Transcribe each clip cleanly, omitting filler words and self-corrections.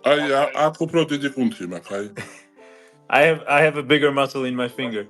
आपको प्रोटीन कौन थी मैं खाई? I have a bigger muscle in my finger.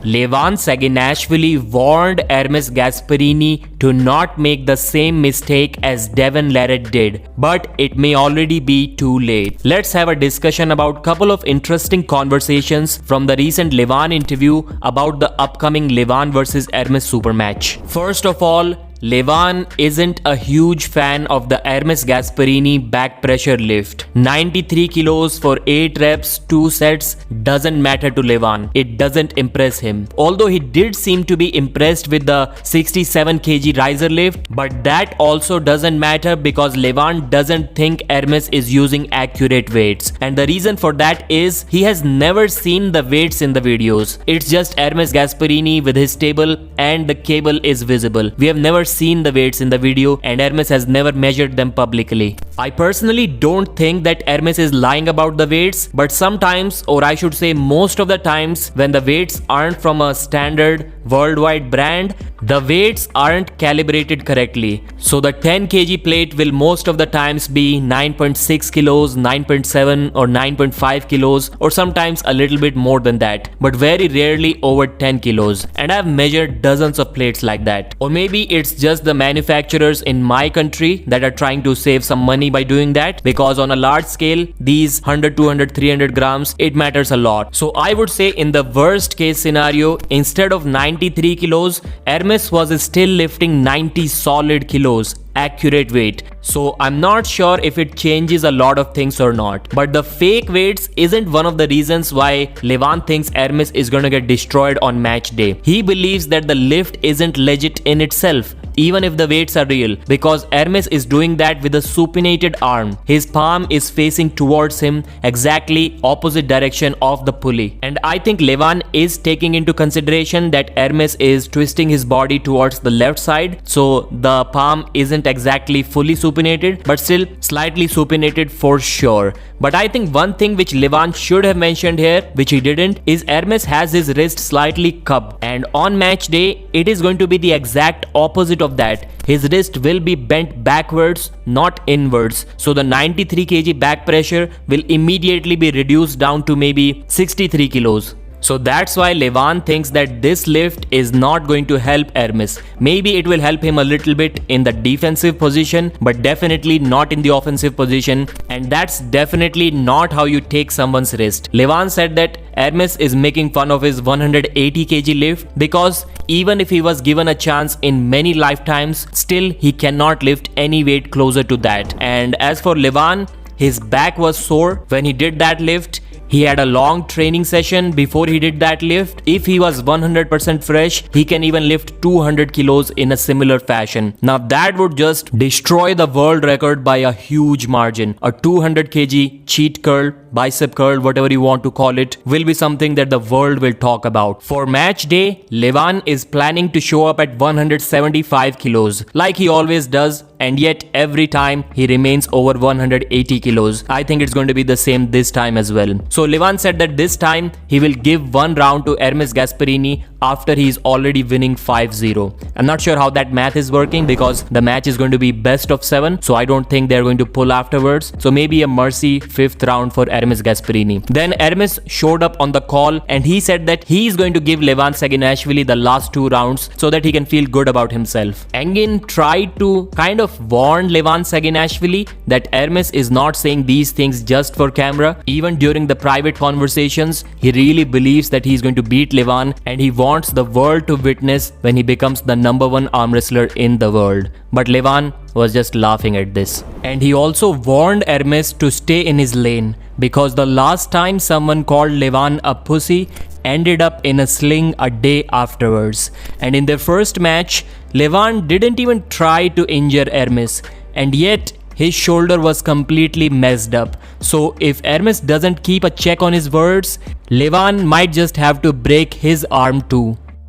Levan Saginashvili warned Ermes Gasparini to not make the same mistake as Devon Larratt did, but it may already be too late. Let's have a discussion about couple of interesting conversations from the recent Levan interview about the upcoming Levan versus Ermes super match. First of all, Levan isn't a huge fan of the Ermes Gasparini back pressure lift. 93 kilos for 8 reps, 2 sets doesn't matter to Levan. It doesn't impress him. Although he did seem to be impressed with the 67 kg riser lift, but that also doesn't matter because Levan doesn't think Ermes is using accurate weights. And the reason for that is he has never seen the weights in the videos. It's just Ermes Gasparini with his table and the cable is visible. We have never seen the weights in the video and Ermes has never measured them publicly. I personally don't think that Ermes is lying about the weights, but sometimes, or I should say most of the times, when the weights aren't from a standard worldwide brand, the weights aren't calibrated correctly. So the 10 kg plate will most of the times be 9.6 kilos, 9.7 or 9.5 kilos, or sometimes a little bit more than that, but very rarely over 10 kilos. And I've measured dozens of plates like that. Or maybe it's just the manufacturers in my country that are trying to save some money by doing that, because on a large scale, these 100, 200, 300 grams, it matters a lot. So I would say in the worst case scenario, instead of 93 kilos, Ermes was still lifting 90 solid kilos. Accurate weight. So I'm not sure if it changes a lot of things or not. But the fake weights isn't one of the reasons why Levan thinks Ermes is gonna get destroyed on match day. He believes that the lift isn't legit in itself, even if the weights are real, because Ermes is doing that with a supinated arm. His palm is facing towards him, exactly opposite direction of the pulley. And I think Levan is taking into consideration that Ermes is twisting his body towards the left side, so the palm isn't exactly fully supinated, but still slightly supinated for sure. But I think one thing which Levan should have mentioned here, which he didn't, is Ermes has his wrist slightly cupped, and on match day it is going to be the exact opposite of that. His wrist will be bent backwards, not inwards, so the 93 kg back pressure will immediately be reduced down to maybe 63 kilos. So that's why Levan thinks that this lift is not going to help Ermes. Maybe it will help him a little bit in the defensive position, but definitely not in the offensive position. And that's definitely not how you take someone's wrist. Levan said that Ermes is making fun of his 180 kg lift because even if he was given a chance in many lifetimes, still he cannot lift any weight closer to that. And as for Levan, his back was sore when he did that lift. He had a long training session before he did that lift. If he was 100% fresh, he can even lift 200 kilos in a similar fashion. Now that would just destroy the world record by a huge margin. A 200 kg cheat curl, bicep curl, whatever you want to call it, will be something that the world will talk about. For match day, Levan is planning to show up at 175 kilos, like he always does, and yet every time he remains over 180 kilos. I think it's going to be the same this time as well. So Levan said that this time he will give one round to Ermes Gasparini after he is already winning 5-0. I'm not sure how that math is working because the match is going to be best of 7, so I don't think they're going to pull afterwards. So maybe a mercy 5th round for Ermes Gasparini. Then Ermes showed up on the call and he said that he is going to give Levan Saginashvili the last 2 rounds so that he can feel good about himself. Engin tried to kind of warn Levan Saginashvili that Ermes is not saying these things just for camera. Even during the private conversations, he really believes that he's going to beat Levan and he wants the world to witness when he becomes the #1 arm wrestler in the world. But Levan was just laughing at this. And he also warned Ermes to stay in his lane because the last time someone called Levan a pussy ended up in a sling a day afterwards. And in their first match, Levan didn't even try to injure Ermes, and yet his shoulder was completely messed up. So if Ermes doesn't keep a check on his words, Levan might just have to break his arm too.